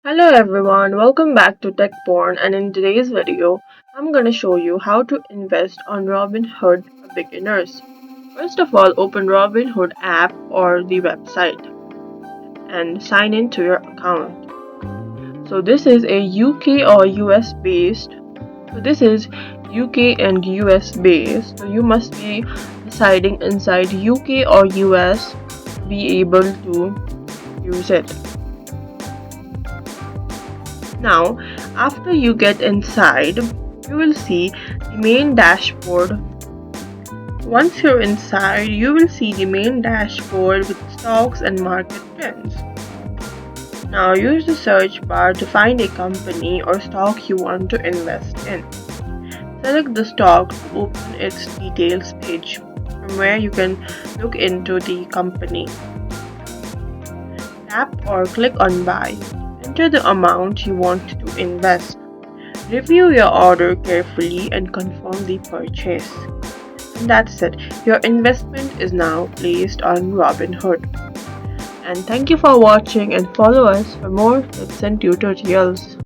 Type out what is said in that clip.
Hello everyone, welcome back to TechPorn, and in today's video, I'm gonna show you how to invest on Robinhood for beginners. First of all, open Robinhood app or the website and sign into your account. So this is a UK or US based. So this is UK and US based. So you must be residing inside UK or US to be able to use it. Now, after you get inside, you will see the main dashboard. Once you're inside, you will see the main dashboard with stocks and market trends. Now, use the search bar to find a company or stock you want to invest in. Select the stock to open its details page, from where you can look into the company. Tap or click on buy. Enter the amount you want to invest. Review your order carefully and confirm the purchase. And that's it. Your investment is now placed on Robinhood. And thank you for watching, and follow us for more tips and tutorials.